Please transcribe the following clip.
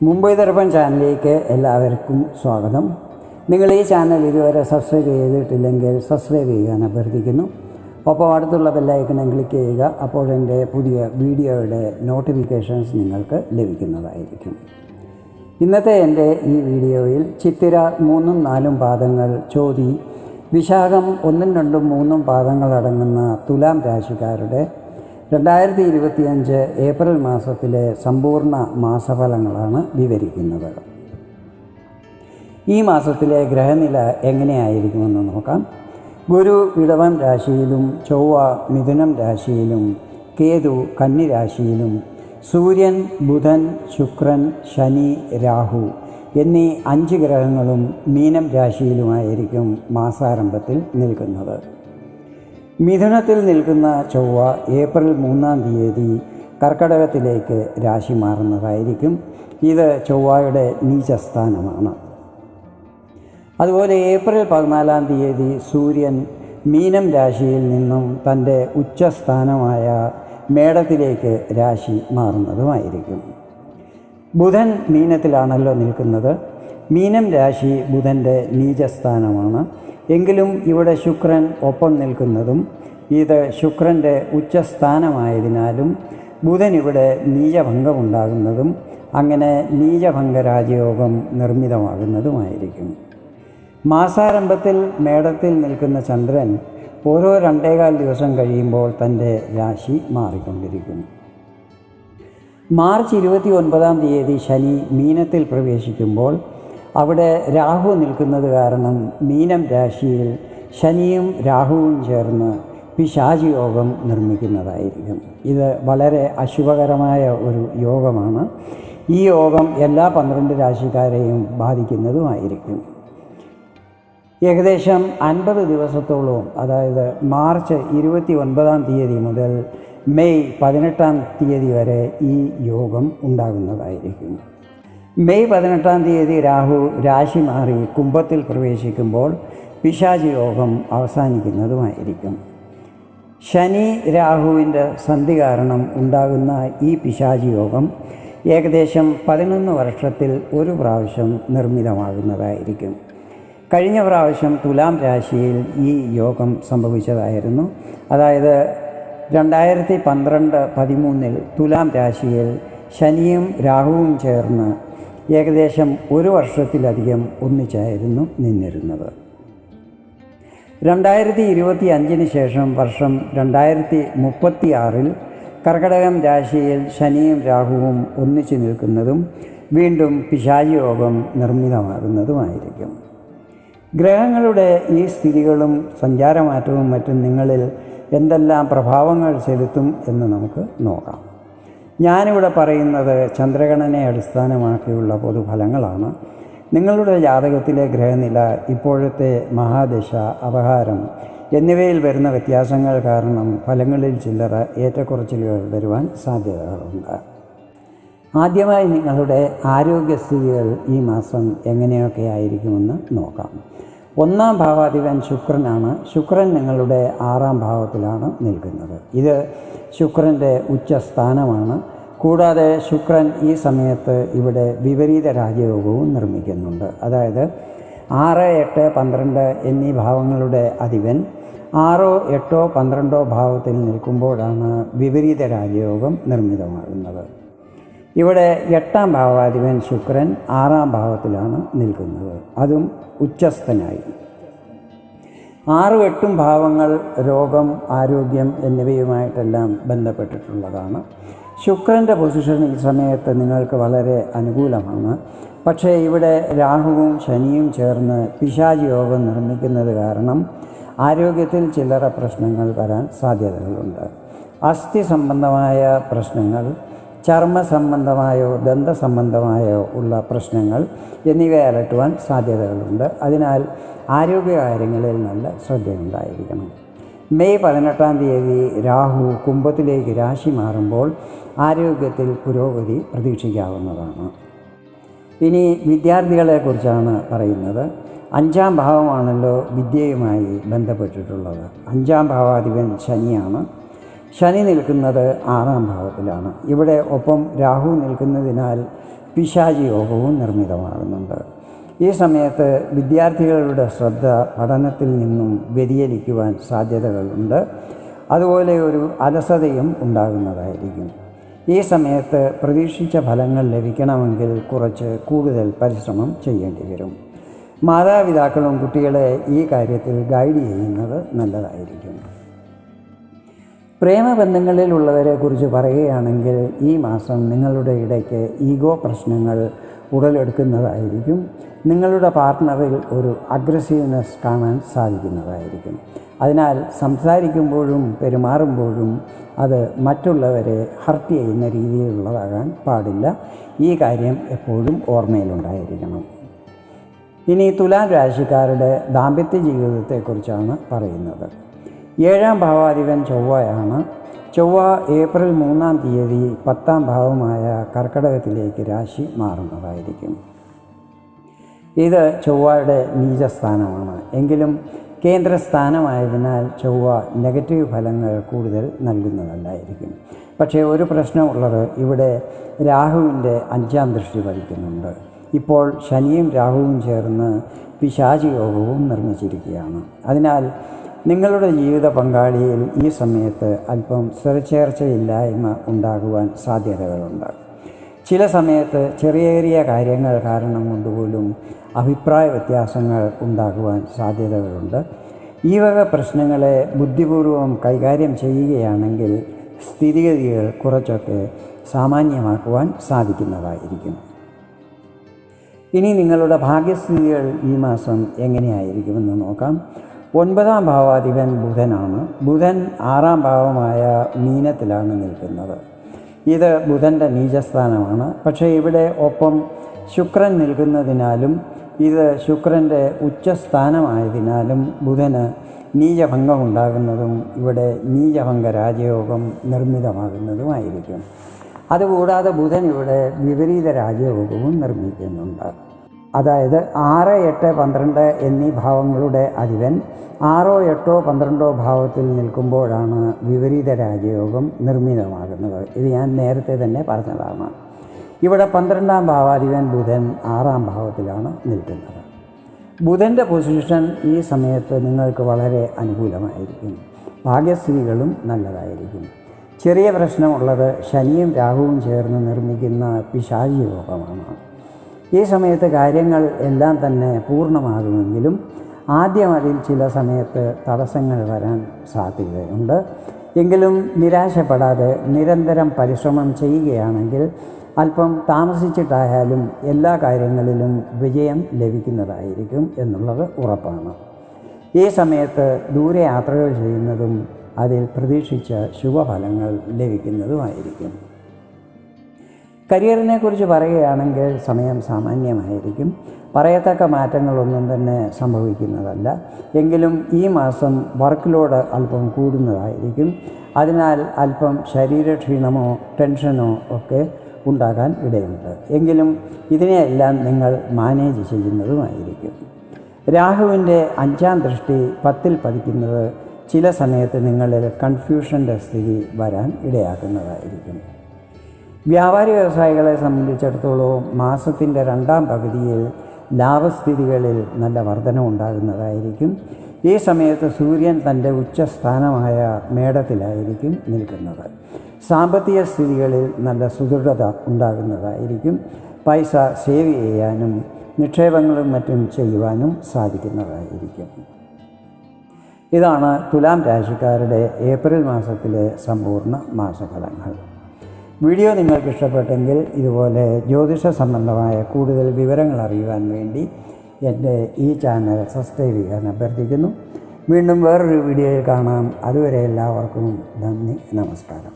മുംബൈ ദർപ്പൺ ചാനലിലേക്ക് എല്ലാവർക്കും സ്വാഗതം. നിങ്ങൾ ഈ ചാനൽ ഇതുവരെ സബ്സ്ക്രൈബ് ചെയ്തിട്ടില്ലെങ്കിൽ സബ്സ്ക്രൈബ് ചെയ്യാൻ അഭ്യർത്ഥിക്കുന്നു. ഒപ്പം അടുത്തുള്ള ബെല്ലൈക്കൺ ക്ലിക്ക് ചെയ്യുക. അപ്പോൾ എൻ്റെ പുതിയ വീഡിയോയുടെ നോട്ടിഫിക്കേഷൻസ് നിങ്ങൾക്ക് ലഭിക്കുന്നതായിരിക്കും. ഇന്നത്തെ എൻ്റെ ഈ വീഡിയോയിൽ ചിത്തിര 3, 4 പാദങ്ങൾ, ചോതി, വിശാഖം 1, 2, 3 പാദങ്ങളടങ്ങുന്ന തുലാം രാശിക്കാരുടെ 2025 ഏപ്രിൽ മാസത്തിലെ സമ്പൂർണ്ണ മാസഫലങ്ങളാണ് വിവരിക്കുന്നത്. ഈ മാസത്തിലെ ഗ്രഹനില എങ്ങനെയായിരിക്കുമെന്ന് നോക്കാം. ഗുരു ഇടവം രാശിയിലും, ചൊവ്വ മിഥുനം രാശിയിലും, കേതു കന്നി രാശിയിലും, സൂര്യൻ, ബുധൻ, ശുക്രൻ, ശനി, രാഹു എന്നീ 5 ഗ്രഹങ്ങളും മീനം രാശിയിലുമായിരിക്കും മാസാരംഭത്തിൽ നിൽക്കുന്നത്. മിഥുനത്തിൽ നിൽക്കുന്ന ചൊവ്വ ഏപ്രിൽ 3-ാം തീയതി കർക്കടകത്തിലേക്ക് രാശി മാറുന്നതായിരിക്കും. ഇത് ചൊവ്വയുടെ നീചസ്ഥാനമാണ്. അതുപോലെ ഏപ്രിൽ 14-ാം തീയതി സൂര്യൻ മീനം രാശിയിൽ നിന്നും തൻ്റെ ഉച്ചസ്ഥാനമായ മേടത്തിലേക്ക് രാശി മാറുന്നതുമായിരിക്കും. ബുധൻ മീനത്തിലാണല്ലോ നിൽക്കുന്നത്. മീനം രാശി ബുധൻ്റെ നീചസ്ഥാനമാണ്. എങ്കിലും ഇവിടെ ശുക്രൻ ഒപ്പം നിൽക്കുന്നതും ഇത് ശുക്രൻ്റെ ഉച്ചസ്ഥാനമായതിനാലും ബുധൻ ഇവിടെ നീചഭംഗമുണ്ടാകുന്നതും അങ്ങനെ നീചഭംഗ രാജയോഗം നിർമ്മിതമാകുന്നതുമായിരിക്കും. മാസാരംഭത്തിൽ മേടത്തിൽ നിൽക്കുന്ന ചന്ദ്രൻ ഓരോ 2.25 ദിവസം കഴിയുമ്പോൾ തൻ്റെ രാശി മാറിക്കൊണ്ടിരിക്കും. മാർച്ച് 29-ാം തീയതി ശനി മീനത്തിൽ പ്രവേശിക്കുമ്പോൾ അവിടെ രാഹു നിൽക്കുന്നത് കാരണം മീനം രാശിയിൽ ശനിയും രാഹുവും ചേർന്ന് പിശാചി യോഗം നിർമ്മിക്കുന്നതായിരിക്കും. ഇത് വളരെ അശുഭകരമായ ഒരു യോഗമാണ്. ഈ യോഗം എല്ലാ 12 രാശിക്കാരെയും ബാധിക്കുന്നതുമായിരിക്കും. ഏകദേശം 50 ദിവസത്തോളവും, അതായത് മാർച്ച് 29-ാം തീയതി മുതൽ മെയ് 18-ാം തീയതി വരെ ഈ യോഗം ഉണ്ടാകുന്നതായിരിക്കും. മെയ് 18-ാം തീയതി രാഹു രാശി മാറി കുംഭത്തിൽ പ്രവേശിക്കുമ്പോൾ പിശാചി യോഗം അവസാനിക്കുന്നതുമായിരിക്കും. ശനി രാഹുവിൻ്റെ സന്ധി കാരണം ഉണ്ടാകുന്ന ഈ പിശാചി യോഗം ഏകദേശം 11 വർഷത്തിൽ ഒരു പ്രാവശ്യം നിർമ്മിതമാകുന്നതായിരിക്കും. കഴിഞ്ഞ പ്രാവശ്യം തുലാം രാശിയിൽ ഈ യോഗം സംഭവിച്ചതായിരുന്നു. അതായത് 2012-13 തുലാം രാശിയിൽ ശനിയും രാഹുവും ചേർന്ന് ഏകദേശം 1 വർഷത്തിലധികം ഒന്നിച്ചായിരുന്നു നിന്നിരുന്നത്. 2025 ശേഷം വർഷം 2036 കർക്കടകം രാശിയിൽ ശനിയും രാഹുവും ഒന്നിച്ചു നിൽക്കുന്നതും വീണ്ടും പിശാചി യോഗം നിർമ്മിതമാകുന്നതുമായിരിക്കും. ഗ്രഹങ്ങളുടെ ഈ സ്ഥിതികളും സഞ്ചാരമാറ്റവും മറ്റും നിങ്ങളിൽ എന്തെല്ലാം പ്രഭാവങ്ങൾ ചെലുത്തും എന്ന് നമുക്ക് നോക്കാം. ഞാനിവിടെ പറയുന്നത് ചന്ദ്രഗണനയെ അടിസ്ഥാനമാക്കിയുള്ള പൊതുഫലങ്ങളാണ്. നിങ്ങളുടെ ജാതകത്തിലെ ഗ്രഹനില, ഇപ്പോഴത്തെ മഹാദശ, അപഹാരം എന്നിവയിൽ വരുന്ന വ്യത്യാസങ്ങൾ കാരണം ഫലങ്ങളിൽ ചില്ലറ ഏറ്റക്കുറച്ചിലുകൾ വരുവാൻ സാധ്യതകളുണ്ട്. ആദ്യമായി നിങ്ങളുടെ ആരോഗ്യസ്ഥിതികൾ ഈ മാസം എങ്ങനെയൊക്കെ ആയിരിക്കുമെന്ന് നോക്കാം. 1-ാം ഭാവാധിപൻ ശുക്രനാണ്. ശുക്രൻ നിങ്ങളുടെ 6-ാം ഭാവത്തിലാണ് നിൽക്കുന്നത്. ഇത് ശുക്രൻ്റെ ഉച്ചസ്ഥാനമാണ്. കൂടാതെ ശുക്രൻ ഈ സമയത്ത് ഇവിടെ വിപരീത രാജയോഗവും നിർമ്മിക്കുന്നുണ്ട്. അതായത് 6, 8, 12 എന്നീ ഭാവങ്ങളുടെ അധിപൻ 6, 8, 12 ഭാവത്തിൽ നിൽക്കുമ്പോഴാണ് വിപരീത രാജയോഗം നിർമ്മിതമാകുന്നത്. ഇവിടെ 8-ാം ഭാവാധിപൻ ശുക്രൻ 6-ാം ഭാവത്തിലാണ് നിൽക്കുന്നത്, അതും ഉച്ചസ്ഥനായി. 6, 8 ഭാവങ്ങൾ രോഗം, ആരോഗ്യം എന്നിവയുമായിട്ടെല്ലാം ബന്ധപ്പെട്ടിട്ടുള്ളതാണ്. ശുക്രൻ്റെ പൊസിഷൻ ഈ സമയത്ത് നിങ്ങൾക്ക് വളരെ അനുകൂലമാണ്. പക്ഷേ ഇവിടെ രാഹുവും ശനിയും ചേർന്ന് പിശാചി യോഗം നിർമ്മിക്കുന്നത് കാരണം ആരോഗ്യത്തിൽ ചില്ലറ പ്രശ്നങ്ങൾ വരാൻ സാധ്യതകളുണ്ട്. അസ്ഥി സംബന്ധമായ പ്രശ്നങ്ങൾ, ചർമ്മ സംബന്ധമായോ ദന്തസംബന്ധമായോ ഉള്ള പ്രശ്നങ്ങൾ എന്നിവ അലട്ടുവാൻ സാധ്യതകളുണ്ട്. അതിനാൽ ആരോഗ്യകാര്യങ്ങളിൽ നല്ല ശ്രദ്ധയുണ്ടായിരിക്കണം. മെയ് 18-ാം തീയതി രാഹു കുംഭത്തിലേക്ക് രാശി മാറുമ്പോൾ ആരോഗ്യത്തിൽ പുരോഗതി പ്രതീക്ഷിക്കാവുന്നതാണ്. ഇനി വിദ്യാർത്ഥികളെക്കുറിച്ചാണ് പറയുന്നത്. 5-ാം ഭാവമാണല്ലോ വിദ്യയുമായി ബന്ധപ്പെട്ടിട്ടുള്ളത്. 5-ാം ഭാവാധിപൻ ശനിയാണ്. ശനി നിൽക്കുന്നത് 6-ാം ഭാവത്തിലാണ്. ഇവിടെ ഒപ്പം രാഹു നിൽക്കുന്നതിനാൽ പിശാചി യോഗവും നിർമ്മിതമാകുന്നുണ്ട്. ഈ സമയത്ത് വിദ്യാർത്ഥികളുടെ ശ്രദ്ധ പഠനത്തിൽ നിന്നും വ്യതിചലിക്കുവാൻ സാധ്യതകളുണ്ട്. അതുപോലെ ഒരു അലസതയും ഉണ്ടാകുന്നതായിരിക്കും. ഈ സമയത്ത് പ്രതീക്ഷിച്ച ഫലങ്ങൾ ലഭിക്കണമെങ്കിൽ കുറച്ച് കൂടുതൽ പരിശ്രമം ചെയ്യേണ്ടി വരും. മാതാപിതാക്കളും കുട്ടികളെ ഈ കാര്യത്തിൽ ഗൈഡ് ചെയ്യുന്നത് നല്ലതായിരിക്കും. പ്രേമബന്ധങ്ങളിലുള്ളവരെ കുറിച്ച് പറയുകയാണെങ്കിൽ ഈ മാസം നിങ്ങളുടെ ഇടയ്ക്ക് ഈഗോ പ്രശ്നങ്ങൾ ഉടലെടുക്കുന്നതായിരിക്കും. നിങ്ങളുടെ പാർട്ട്ണറിൽ ഒരു അഗ്രസീവ്നെസ് കാണാൻ സാധിക്കുന്നതായിരിക്കും. അതിനാൽ സംസാരിക്കുമ്പോഴും പെരുമാറുമ്പോഴും അത് മറ്റുള്ളവരെ ഹർട്ട് ചെയ്യുന്ന രീതിയിലുള്ളതാകാൻ പാടില്ല. ഈ കാര്യം എപ്പോഴും ഓർമ്മയിലുണ്ടായിരിക്കണം. ഇനി തുലാം രാശിക്കാരുടെ ദാമ്പത്യ ജീവിതത്തെക്കുറിച്ചാണ് പറയുന്നത്. 7ാം ഭാവാധിപൻ ചൊവ്വയാണ്. ചൊവ്വ ഏപ്രിൽ 3-ാം തീയതി 10ാം ഭാവമായ കർക്കിടകത്തിലേക്ക് രാശി മാറുന്നതായിരിക്കും. ഇത് ചൊവ്വയുടെ നീചസ്ഥാനമാണ്. എങ്കിലും കേന്ദ്രസ്ഥാനമായതിനാൽ ചൊവ്വ നെഗറ്റീവ് ഫലങ്ങൾ കൂടുതൽ നൽകുന്നതല്ലായിരിക്കും. പക്ഷേ ഒരു പ്രശ്നമുള്ളത്, ഇവിടെ രാഹുവിൻ്റെ 5ാം ദൃഷ്ടി പതിക്കുന്നുണ്ട്. ഇപ്പോൾ ശനിയും രാഹുവും ചേർന്ന് പിശാചി യോഗവും നിർമ്മിച്ചിരിക്കുകയാണ്. അതിനാൽ നിങ്ങളുടെ ജീവിത പങ്കാളിയിൽ ഈ സമയത്ത് അല്പം സ്വരച്ചേർച്ചയില്ലായ്മ ഉണ്ടാകുവാൻ സാധ്യതകളുണ്ട്. ചില സമയത്ത് ചെറിയ ചെറിയ കാര്യങ്ങൾ കാരണം കൊണ്ടുപോലും അഭിപ്രായ വ്യത്യാസങ്ങൾ ഉണ്ടാകുവാൻ സാധ്യതകളുണ്ട്. ഈ വക പ്രശ്നങ്ങളെ ബുദ്ധിപൂർവം കൈകാര്യം ചെയ്യുകയാണെങ്കിൽ സ്ഥിതിഗതികൾ കുറച്ചൊക്കെ സാമാന്യമാക്കുവാൻ സാധിക്കുന്നതായിരിക്കും. ഇനി നിങ്ങളുടെ ഭാഗ്യസ്ഥിതികൾ ഈ മാസം എങ്ങനെയായിരിക്കുമെന്ന് നോക്കാം. 9ാം ഭാവാധിപൻ ബുധനാണ്. ബുധൻ 6ാം ഭാവമായ മീനത്തിലാണ് നിൽക്കുന്നത്. ഇത് ബുധൻ്റെ നീചസ്ഥാനമാണ്. പക്ഷേ ഇവിടെ ഒപ്പം ശുക്രൻ നിൽക്കുന്നതിനാലും ഇത് ശുക്രൻ്റെ ഉച്ചസ്ഥാനമായതിനാലും ബുധന് നീചഭംഗമുണ്ടാകുന്നതും ഇവിടെ നീചഭംഗ രാജയോഗം നിർമ്മിതമാകുന്നതുമായിരിക്കും. അതുകൂടാതെ ബുധൻ ഇവിടെ വിപരീത രാജയോഗവും നിർമ്മിക്കുന്നുണ്ട്. അതായത് 6, 8, 12 എന്നീ ഭാവങ്ങളുടെ അധിപൻ 6, 8, 12 ഭാവത്തിൽ നിൽക്കുമ്പോഴാണ് വിപരീത രാജയോഗം നിർമ്മിതമാകുന്നത്. ഇത് ഞാൻ നേരത്തെ തന്നെ പറഞ്ഞതാണ്. ഇവിടെ 12ാം ഭാവാധിപൻ ബുധൻ 6ാം ഭാവത്തിലാണ് നിൽക്കുന്നത്. ബുധൻ്റെ പൊസിഷൻ ഈ സമയത്ത് നിങ്ങൾക്ക് വളരെ അനുകൂലമായിരിക്കും. ഭാഗ്യസ്ഥിതികളും നല്ലതായിരിക്കും. ചെറിയ പ്രശ്നമുള്ളത് ശനിയും രാഹുവും ചേർന്ന് നിർമ്മിക്കുന്ന പിശാചി യോഗമാണ്. ഈ സമയത്ത് കാര്യങ്ങൾ എല്ലാം തന്നെ പൂർണ്ണമാകുമെങ്കിലും ആദ്യം അതിൽ ചില സമയത്ത് തടസ്സങ്ങൾ വരാൻ സാധ്യതയുണ്ട്. എങ്കിലും നിരാശപ്പെടാതെ നിരന്തരം പരിശ്രമം ചെയ്യുകയാണെങ്കിൽ അല്പം താമസിച്ചിട്ടായാലും എല്ലാ കാര്യങ്ങളിലും വിജയം ലഭിക്കുന്നതായിരിക്കും എന്നുള്ളത് ഉറപ്പാണ്. ഈ സമയത്ത് ദൂരയാത്രകൾ ചെയ്യുന്നതും അതിൽ പ്രതീക്ഷിച്ച ശുഭഫലങ്ങൾ ലഭിക്കുന്നതുമായിരിക്കും. കരിയറിനെ കുറിച്ച് പറയുകയാണെങ്കിൽ സമയം സാമാന്യമായിരിക്കും. പറയത്തക്ക മാറ്റങ്ങളൊന്നും തന്നെ സംഭവിക്കുന്നതല്ല. എങ്കിലും ഈ മാസം വർക്ക് ലോഡ് അല്പം കൂടുന്നതായിരിക്കും. അതിനാൽ അല്പം ശരീരക്ഷീണമോ ടെൻഷനോ ഒക്കെ ഉണ്ടാകാൻ ഇടയുണ്ട്. എങ്കിലും ഇതിനെയെല്ലാം നിങ്ങൾ മാനേജ് ചെയ്യുന്നതുമായിരിക്കും. രാഹുവിൻ്റെ 5ാം ദൃഷ്ടി 10ൽ പതിക്കുന്നത് ചില സമയത്ത് നിങ്ങളിൽ കൺഫ്യൂഷൻ്റെ സ്ഥിതി വരാൻ ഇടയാക്കുന്നതായിരിക്കും. വ്യാപാരി വ്യവസായികളെ സംബന്ധിച്ചിടത്തോളം മാസത്തിൻ്റെ 2ാം പകുതിയിൽ ലാഭസ്ഥിതികളിൽ നല്ല വർധന ഉണ്ടാകുന്നതായിരിക്കും. ഈ സമയത്ത് സൂര്യൻ തൻ്റെ ഉച്ചസ്ഥാനമായ മേടത്തിലായിരിക്കും നിൽക്കുന്നത്. സാമ്പത്തിക സ്ഥിതികളിൽ നല്ല സുദൃഢത ഉണ്ടാകുന്നതായിരിക്കും. പൈസ സേവ് ചെയ്യാനും നിക്ഷേപങ്ങളും മറ്റും ചെയ്യുവാനും സാധിക്കുന്നതായിരിക്കും. ഇതാണ് തുലാം രാശിക്കാരുടെ ഏപ്രിൽ മാസത്തിലെ സമ്പൂർണ്ണ മാസഫലങ്ങൾ. വീഡിയോ നിങ്ങൾക്ക് ഇഷ്ടപ്പെട്ടെങ്കിൽ ഇതുപോലെ ജ്യോതിഷ സംബന്ധമായ കൂടുതൽ വിവരങ്ങൾ അറിയുവാൻ വേണ്ടി എൻ്റെ ഈ ചാനൽ സബ്സ്ക്രൈബ് ചെയ്യാൻ അഭ്യർത്ഥിക്കുന്നു. വീണ്ടും വേറൊരു വീഡിയോയിൽ കാണാം. അതുവരെ എല്ലാവർക്കും നന്ദി, നമസ്കാരം.